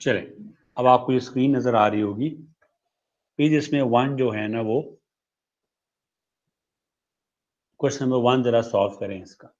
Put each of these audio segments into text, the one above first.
चले, अब आपको ये स्क्रीन नजर आ रही होगी। पेज इसमें 1 जो है ना, वो क्वेश्चन नंबर 1 जरा सॉल्व करें इसका।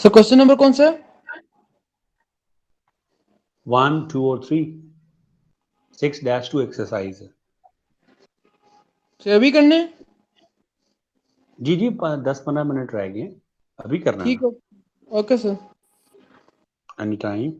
सर क्वेश्चन नंबर कौन सा है? 1, 2 और 3, 6-2 एक्सरसाइज है। सर अभी करने हैं? जी जी, 10-15 मिनट रह गए, अभी करना ठीक है। है, okay sir. Any time.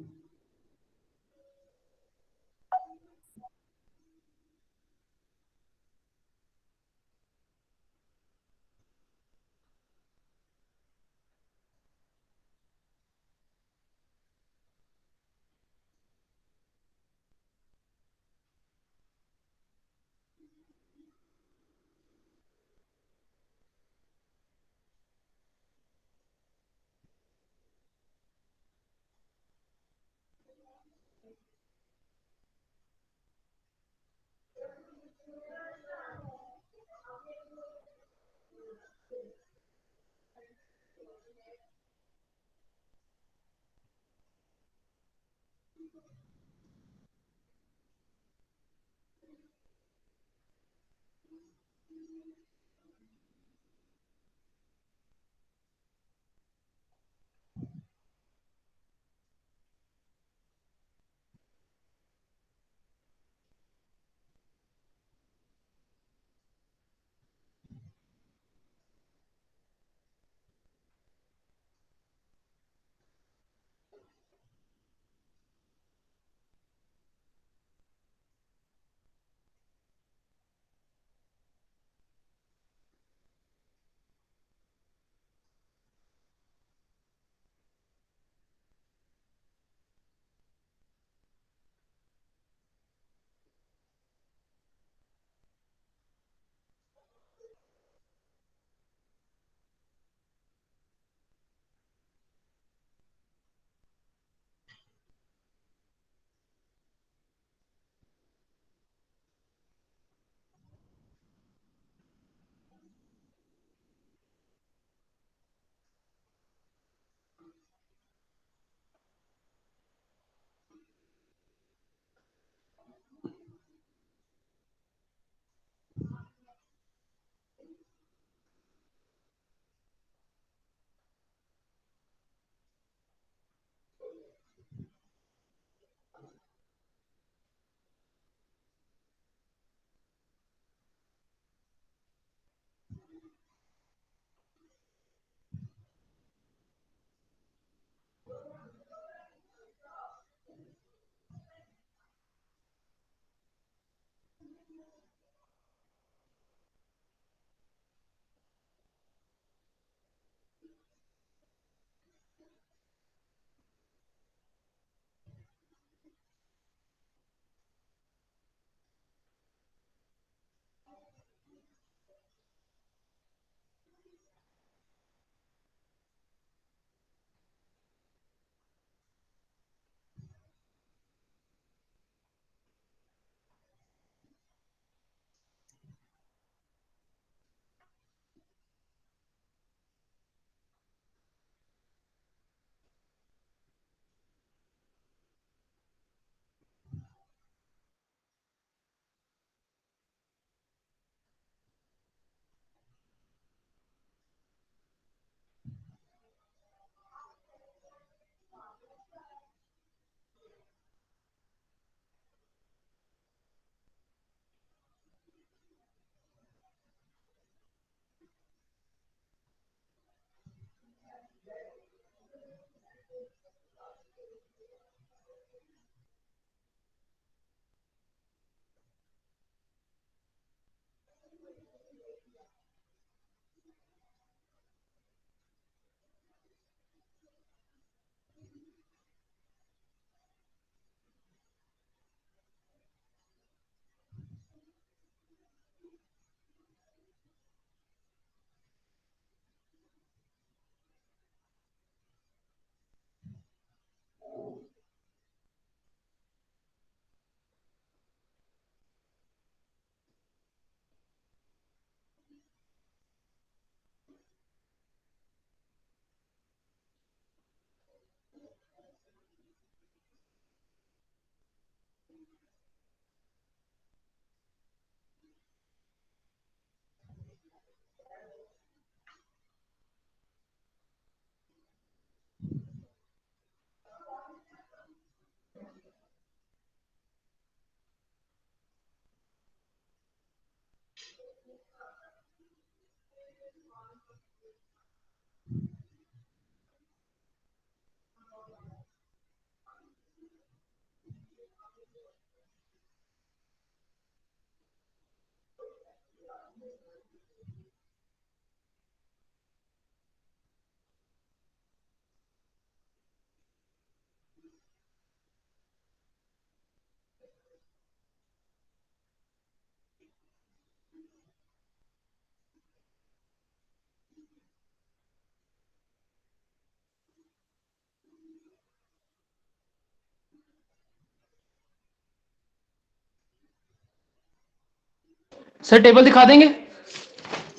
Sir table दिखा देंगे?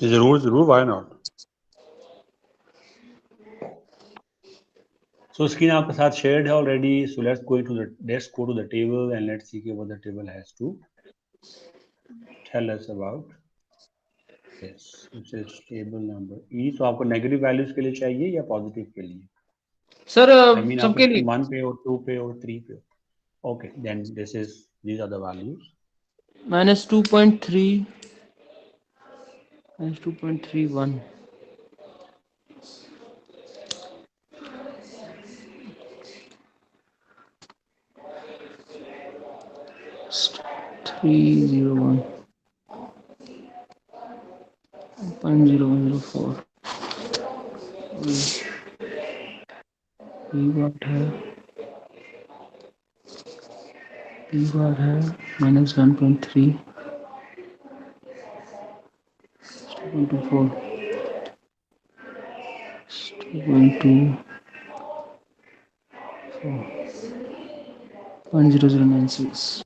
जरूर जरूर, व्हाई नॉट। सो स्क्रीन आपके साथ शेयर्ड है already, so let's go to the table and let's see what the table has to tell us about. Yes, it's is table number E. तो आपको negative values के लिए चाहिए या positive के लिए? सर आई मीन आपको सबके लिए। 1 पे और 2 पे और 3 पे? Okay, then this is, these are the values. -2.3 -2.31 301 0.0104 P bar है -1.3 2.24 2.096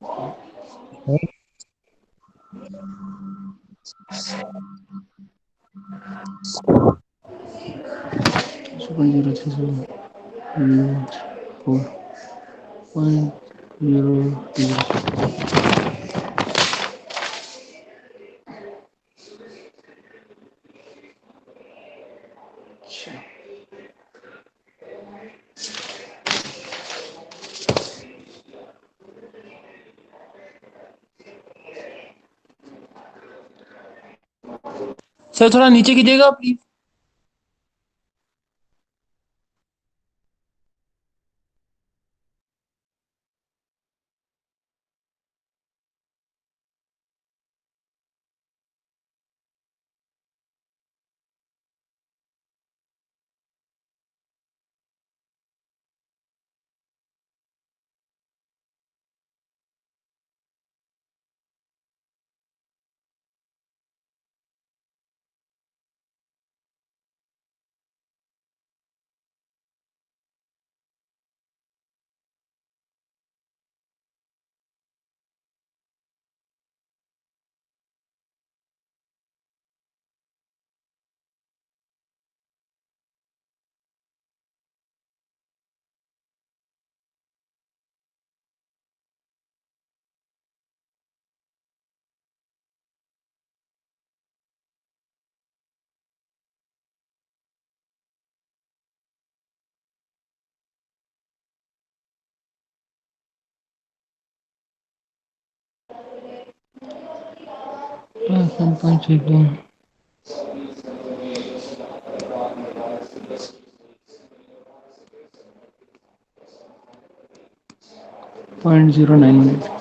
2.037 सर थोड़ा नीचे कीजिएगा प्लीज। -1.31 0.098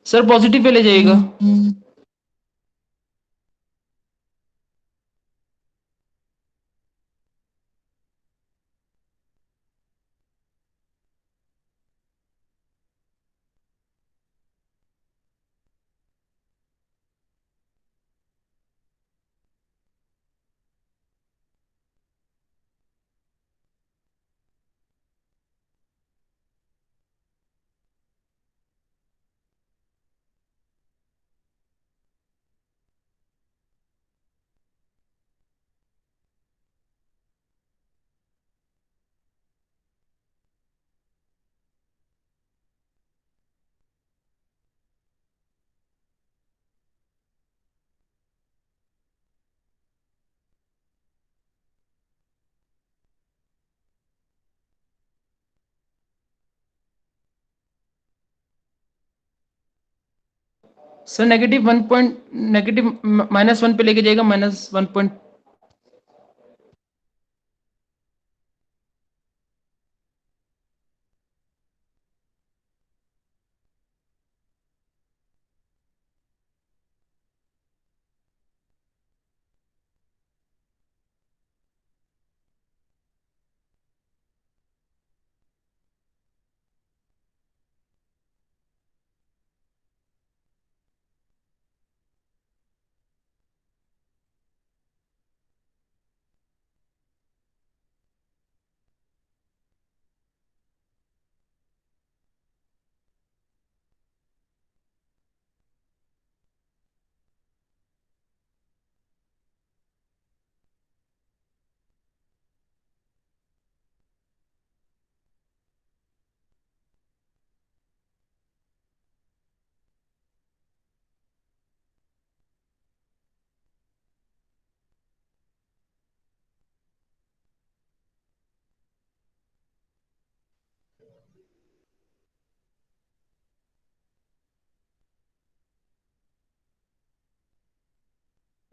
सर पॉजिटिव पे ले जाइएगा। सर नेगेटिव -1 पे लेके जाएगा -1.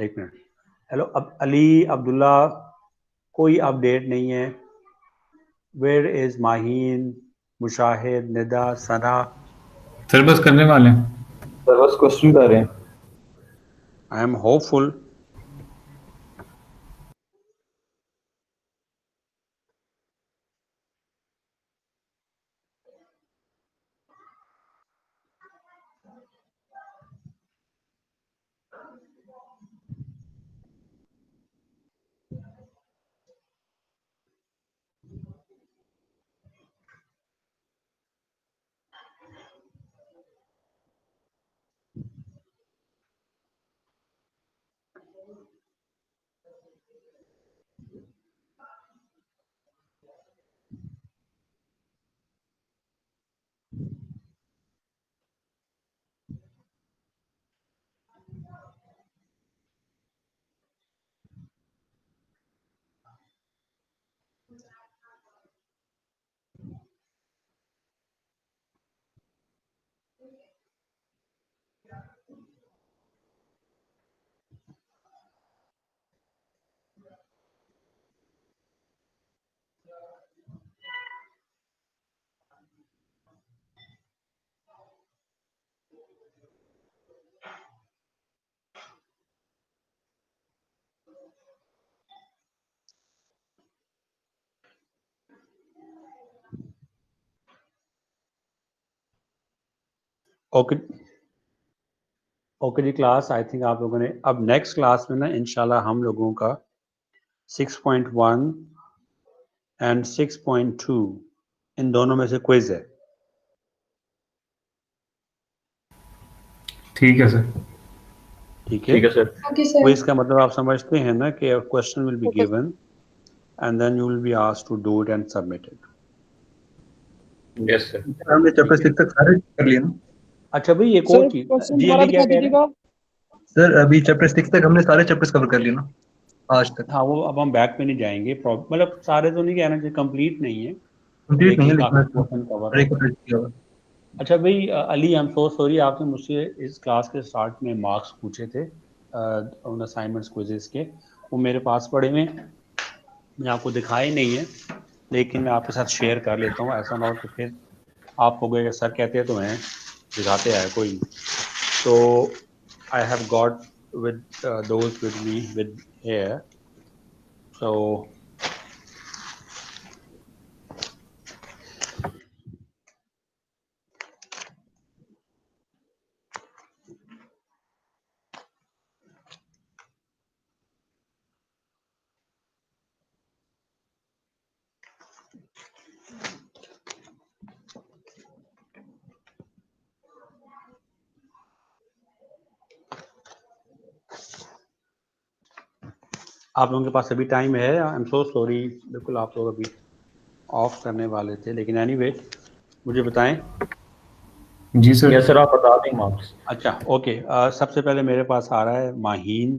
एक मिनट. हेलो, अब अली, अब्दुल्ला, कोई अपडेट नहीं है. Where is Maheen, Mushahid, Nida, Sana? Sir बस करने वाले हैं। सर बस क्वेश्चन कर रहे हैं। I am hopeful. Okay okay जी क्लास, आई थिंक आप लोगों ने अब नेक्स्ट क्लास में ना इंशाल्लाह हम लोगों का 6.1 एंड 6.2 इन दोनों में से क्विज है. ठीक है सर। ठीक है. ठीक है सर। क्विज का मतलब आप समझते हैं ना कि question will be given and then you will be asked to do it and submit it. Yes sir. हमने चैप्टर 6 तक सारे कर लिए ना? अच्छा भाई, एक और चीज जी, अली क्या कह रहे हैं? सर अभी चैप्टर 6 तक हमने सारे चैप्टर्स कवर कर लिए ना आज तक? हाँ, वो अब हम बैक पे नहीं जाएंगे. मतलब सारे तो नहीं कहना चाहिए, कंप्लीट नहीं है, कंप्लीट नहीं है लेकिन काफी लेकिन पोर्शन कवर हर एक हो को गए. touch किया हुआ है। अच्छा भाई, Ali, I am so sorry, आपने मुझसे इस क्लास के स्टार्ट में मार्क्स पूछे थे उन असाइनमेंट्स क्विजेस के. वो मेरे पास पड़े हुए हैं, मैं आपको दिखाए नहीं है, लेकिन मैं आपके साथ शेयर कर लेता हूँ. ऐसा ना हो कि फिर आप हो गए सर कहते हैं तो हैं, दिखाते आए कोई नहीं. तो I have got with those with me with hair. So आप लोगों के पास अभी टाइम है? आई एम सो सॉरी, बिल्कुल आप लोग अभी ऑफ करने वाले थे, लेकिन एनीवे मुझे बताएं. जी सर। यस सर, आप बता दें मार्क्स। अच्छा ओके. सबसे पहले मेरे पास आ रहा है माहीन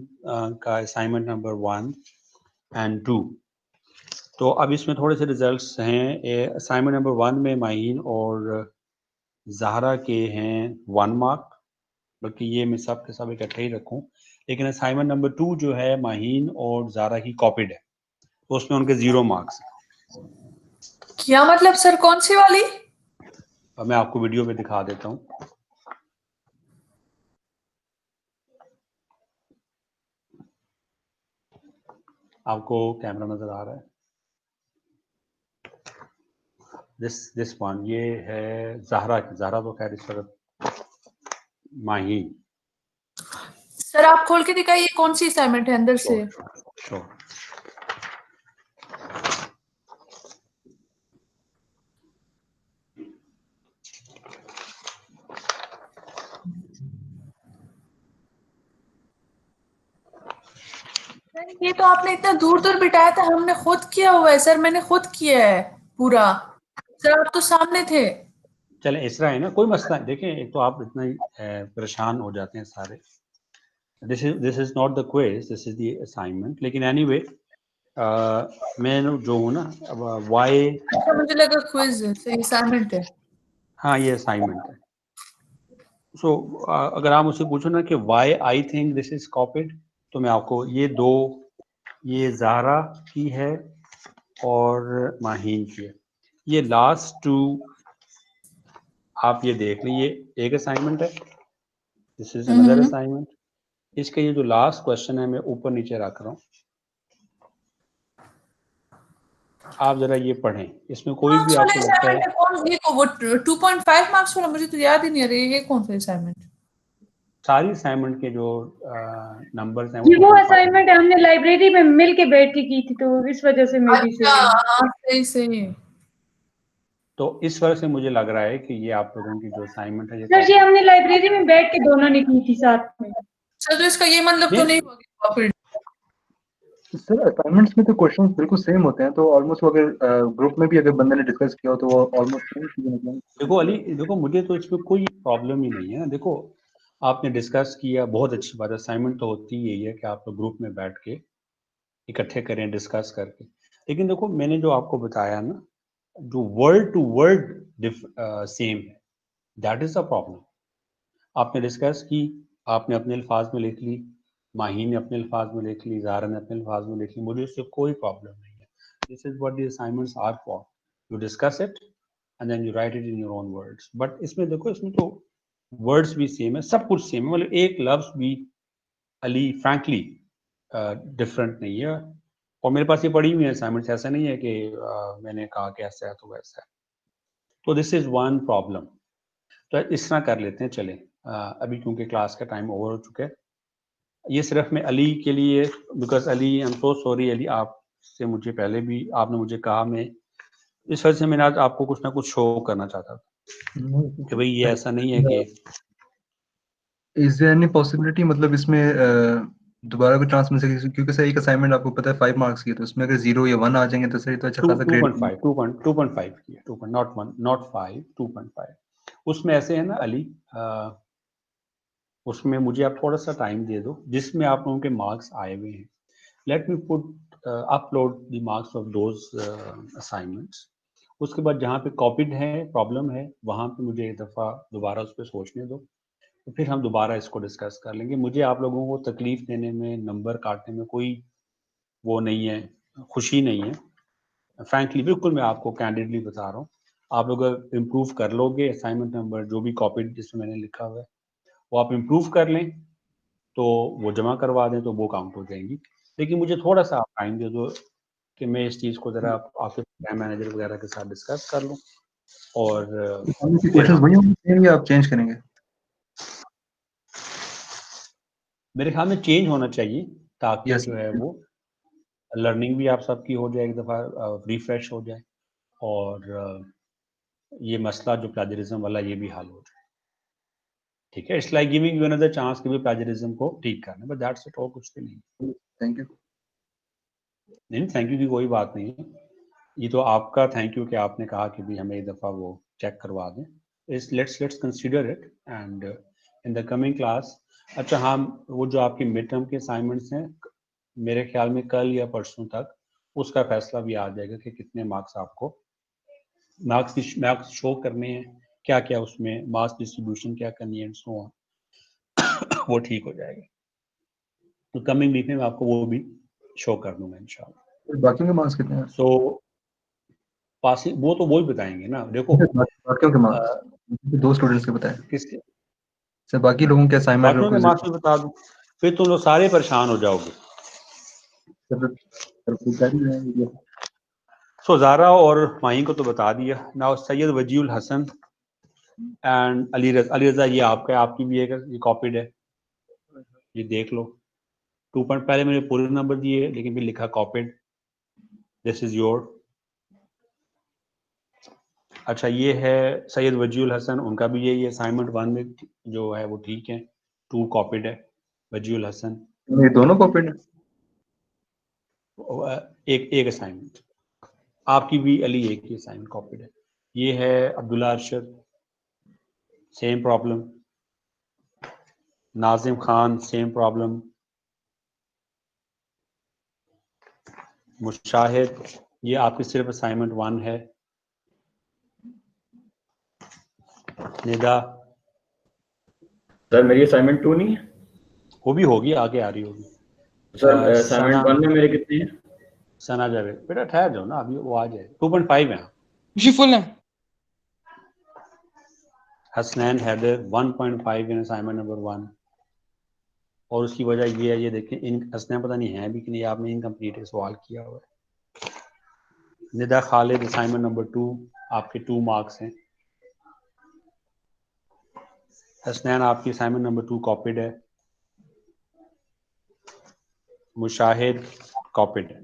का असाइनमेंट नंबर 1 एंड 2. तो अब इसमें थोड़े से रिजल्ट्स हैं. असाइनमेंट नंबर 1 में माहीन और ज़हरा के हैं 1 मार्क, बल्कि ये मैं सब के सब इकट्ठे ही रखूं. लेकिन असाइनमेंट नंबर 2 जो है माहीन और ज़हरा की कॉपीड है, तो उसमें उनके 0 मार्क्स. क्या मतलब सर, कौन सी वाली? अब मैं आपको वीडियो में दिखा देता हूँ. आपको कैमरा नजर आ रहा है? दिस वन, ये है ज़हरा की. ज़हरा तो खैर इस वक्त माहीन. सर आप खोल के दिखाइए कौन सी असाइनमेंट है अंदर से। श्योर. ये तो आपने इतना दूर दूर बिठाया था, हमने खुद किया हुआ है सर, मैंने खुद किया है पूरा। सर आप तो सामने थे। चले इस तरह है ना, कोई मसला नहीं. देखें, एक तो आप इतना ही परेशान हो जाते हैं सारे. This is not the quiz, this is the assignment. लेकिन एनीवे मैं जो हूँ ना, अब वाई. अच्छा मुझे लगा क्विज है, सही असाइनमेंट है। हाँ, ये असाइनमेंट है. सो अगर आप मुझसे पूछो ना कि why I think this is copied, तो मैं आपको ये दो, ये ज़ाहरा की है और माहीन की है, ये लास्ट टू आप ये देख लीजिए, एक असाइनमेंट है, दिस इज अनदर असाइनमेंट। इसका ये जो लास्ट क्वेश्चन है मैं ऊपर नीचे रख रहा हूँ, आप जरा ये पढ़ें, इसमें कोई भी आपको लगता है कौन ये वो 2.5 मार्क्स वाला, मुझे तो याद ही नहीं आ रहा ये कौन सा असाइनमेंट? सारी असाइनमेंट के जो नंबर्स हैं ये वो 2.5 असाइनमेंट हमने लाइब्रेरी में मिल के बैठ के की थी, तो इस वजह से मे बी से हाँ, सही सही। तो इस वजह से मुझे लग रहा है कि ये आप लोगों की जो असाइनमेंट है सर जी हमने लाइब्रेरी में बैठ के दोनों ने की थी साथ में। सर तो इसका ये मतलब तो नहीं होगा फिर? सर असाइनमेंट्स में तो क्वेश्चंस बिल्कुल सेम होते हैं, तो ऑलमोस्ट अगर ग्रुप में भी अगर बंदे ने डिस्कस किया हो तो वो ऑलमोस्ट सेम चीजें मतलब। देखो अली, देखो मुझे तो इसमें कोई प्रॉब्लम ही नहीं है। देखो आपने डिस्कस किया, बहुत अच्छी बात है, असाइनमेंट तो होती ही यही है कि आप लोग ग्रुप में बैठ के इकट्ठे करें डिस्कस करके। लेकिन देखो मैंने जो आपको बताया ना, जो वर्ड टू वर्ड सेम है, दैट इज अ प्रॉब्लम। आपने डिस्कस की, आपने अपने अल्फाज में लिख ली, माही ने अपने अल्फाज में लिख ली, ज़ारा ने अपने अल्फाज में लिख ली, मुझे उससे कोई प्रॉब्लम नहीं है। This is what the assignments are for, you discuss it and then you write it in your own words. But इसमें देखो, इसमें तो वर्ड्स भी सेम है, सब कुछ सेम है, मतलब एक लफ्ज भी अली फ्रैंकली डिफरेंट नहीं है। और मेरे पास ये पड़ी हुई है असाइनमेंट्स, ऐसा नहीं है कि मैंने कहा कि ऐसा है तो वैसा है। तो दिस इज वन प्रॉब्लम। तो इस तरह कर लेते हैं, चलें अभी क्योंकि क्लास का टाइम ओवर हो चुका है। ये सिर्फ मैं अली के लिए, because Ali I am so sorry Ali, आपसे मुझे पहले भी आपने मुझे कहा, मैं इस वजह से मैंने आज आपको कुछ ना कुछ शो करना चाहता था कि भाई ये ऐसा नहीं है कि इज देयर एनी पॉसिबिलिटी, मतलब इसमें दोबारा कोई चांस मिल सके, क्योंकि सर एक असाइनमेंट आपको पता है 5 मार्क्स की है, तो उसमें अगर 0 या 1 आ जाएंगे तो सर तो अच्छा खासा ग्रेड। 2.5 की है, 2. Not 1 not 5, 2.5। उसमें ऐसे है ना अली, उसमें मुझे आप थोड़ा सा टाइम दे दो, जिसमें आप लोगों के मार्क्स आए हुए हैं, let me put upload the marks of those assignments. उसके बाद जहाँ पे कॉपीड है, प्रॉब्लम है, वहाँ पे मुझे एक दफ़ा दोबारा उस पर सोचने दो, तो फिर हम दोबारा इसको डिस्कस कर लेंगे। मुझे आप लोगों को तकलीफ देने में, नंबर काटने में कोई वो नहीं है, खुशी नहीं है। फ्रैंकली बिल्कुल मैं आपको कैंडिडली बता रहा हूँ, आप लोग इम्प्रूव कर लोगे, असाइनमेंट नंबर जो भी कॉपीड जिसमें मैंने लिखा हुआ है वो आप इम्प्रूव कर लें, तो वो जमा करवा दें, तो वो काउंट हो जाएंगी। लेकिन मुझे थोड़ा सा आप टाइम दे दो कि मैं इस चीज़ को ज़रा आपके प्रोग्राम मैनेजर वगैरह के साथ डिस्कस कर लूँ, और फिर क्वेश्चंस हम, वही होंगे या आप चेंज करेंगे? मेरे ख्याल में चेंज होना चाहिए, ताकि यस। जो है वो लर्निंग भी आप सबकी हो जाए, एक दफ़ा रिफ्रेश हो जाए, और ये मसला जो प्लेजरिज्म वाला ये भी हल हो जाए। ठीक है, it's like giving you another chance कि भी प्लेजरिज्म को ठीक करना, बट दैट्स इट, और कुछ भी नहीं। Thank you. नहीं, थैंक यू की कोई बात नहीं है, ये तो आपका थैंक यू कि आपने कहा कि भी हमें एक दफ़ा वो चेक करवा दें। इस let's consider it and in the coming class. अच्छा हाँ, वो जो आपकी मिड टर्म के असाइनमेंट्स हैं, मेरे ख्याल में कल या परसों तक उसका फैसला भी आ जाएगा कि कितने मार्क्स आपको मार्क्स शो करने हैं, क्या क्या उसमें मार्क्स डिस्ट्रीब्यूशन क्या करनी है, सो ऑन, वो ठीक हो जाएगा। तो कमिंग वीक में मैं आपको वो भी शो कर दूंगा इंशाल्लाह। बाकियों के मार्क्स कितने हैं? सो पासिंग वो तो वो ही बताएंगे ना, देखो बाकियों के मार्क्स 2 स्टूडेंट्स के बताएं किसके, सर, बाकी लोगों के असाइनमेंट बाकियों के मार्क्स में बता दूं, फिर तुम लोग सारे परेशान हो जाओगे। सो ज़ारा और माही को तो बता दिया। नाउ सैयद वजीउल हसन एंड अली रज़ा, ये आपका है, आपकी भी एक ये कॉपीड है, ये देख लो। 2 पॉइंट पहले मैंने पूरे नंबर दिए, लेकिन फिर लिखा कॉपीड, दिस इज योर। अच्छा ये है सैयद वजीउल हसन, उनका भी यही असाइनमेंट 1 में जो है वो ठीक है, 2 कॉपीड है वजीउल हसन। ये दोनों कॉपीड है? एक असाइनमेंट आपकी भी अली, एक ही असाइनमेंट कॉपीड है। ये है Abdullah Arshad, same problem. Nazim Khan, same problem. Mushahid, ये आपकी सिर्फ असाइनमेंट 1 है। निदा, सर मेरी असाइनमेंट 2 नहीं है? वो भी होगी, आगे आ रही होगी। सर सना असाइनमेंट 1 में मेरे कितने हैं? सना जावेद, बेटा ठहर जाओ ना, अभी वो आ जाए। 2.5 है। खुशी फुल है। हसनैन हैदर 1.5 इन असाइनमेंट नंबर 1। और उसकी वजह ये है, ये देखें, इन हसनैन पता नहीं है भी कि नहीं, आपने इनकम्प्लीट सवाल किया हुआ है। निदा खालिद असाइनमेंट नंबर 2, आपके 2 मार्क्स हैं। हसनैन आपकी असाइनमेंट नंबर 2 कॉपीड है। मुशाहिद कॉपीड है।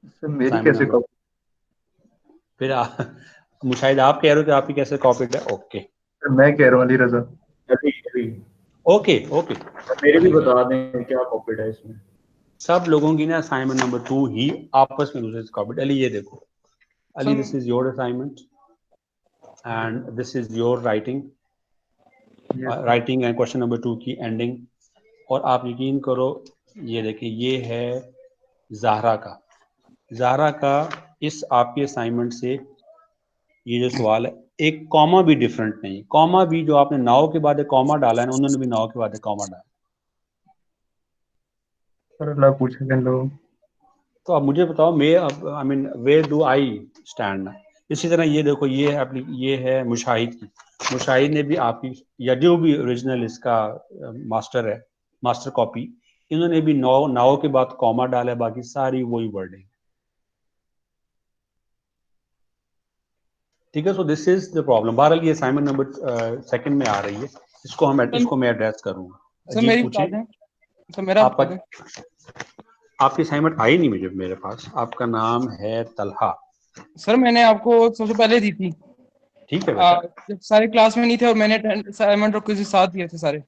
सर मेरी Assignment कैसे number- कॉपी? फिर मुशाहिद आप कह रहे हो कि आपकी कैसे कॉपीड है? ओके मैं कह रहा हूँ अली रजा। अभी ओके ओके। मेरे भी बता दें क्या कॉपीड है इसमें। सब लोगों की ना असाइनमेंट नंबर 2 ही आपस में दूसरे से कॉपीड। अली ये देखो, Ali this is your assignment and this is your writing and question number 2 की एंडिंग। और आप यकीन करो, ये देखिए, ये है ज़ाहरा का इस आपके असाइनमेंट से ये जो सवाल है, एक कॉमा भी डिफरेंट नहीं। कॉमा भी जो आपने नाव के बाद एक कॉमा डाला है ना, उन्होंने भी नाव के बाद एक कॉमा डाला। सर अल्लाह पूछेगा इन लोगों। तो अब मुझे बताओ, मैं अब I mean where do I stand ना। इसी तरह ये देखो, ये है मुशाहिद की। मुशाहिद ने भी आपकी, या जो भी ओरिजिनल इसका मास्टर है, मास्टर कॉपी, इन्होंने भी नाव के बाद कॉमा डाला है, बाकी सारी वही वर्डिंग। ठीक है, so this is the problem. बहरहाल ये असाइनमेंट नंबर 2 में आ रही है, इसको मैं एड्रेस करूंगा। सर जी मेरी बता पूछें। दें। सर मेरा आपका बता दें। आपकी असाइनमेंट आई नहीं मुझे, मेरे पास। आपका नाम है तलहा। सर मैंने आपको सबसे पहले दी थी, ठीक है बेटा। जब सारे क्लास में नहीं थे, और मैंने असाइनमेंट और क्विज़ साथ दिए थे सारे।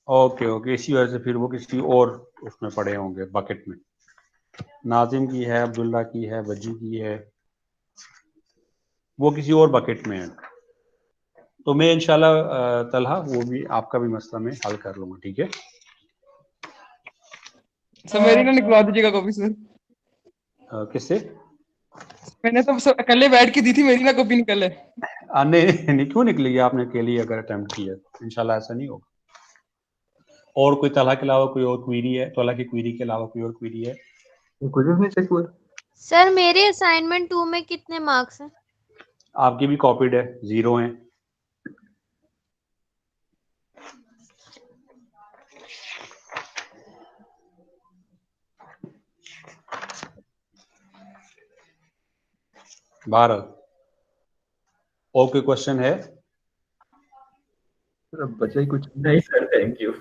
ओके ओके, इसी वजह से फिर वो किसी और उसमें पड़े होंगे बकेट में। नाजिम की है, अब्दुल्ला की है, वजी की है, वो किसी और बकेट में है। तो मैं इंशाल्लाह तलहा वो भी आपका भी मसला मैं हल कर लूंगा। ठीक है, सर मेरी ना निकलवा दीजिएगा कॉपी सर। किससे? मैंने तो सर अकेले बैठ के दी थी, मेरी ना कॉपी निकले। नहीं नहीं, क्यों निकलेगी? आपने अकेले अगर अटेम्प्ट किया तो इंशाल्लाह ऐसा नहीं होगा। और कोई तलहा के अलावा कोई और क्वेरी है? तलहा की क्वेरी के अलावा कोई और क्वेरी है? कुछ नहीं चेक हुआ। सर मेरे असाइनमेंट 2 में कितने मार्क्स हैं? आपकी भी कॉपीड है, 0 है। भारत, और कोई क्वेश्चन है? सर अब बचा ही कुछ नहीं। नहीं सर, थैंक यू।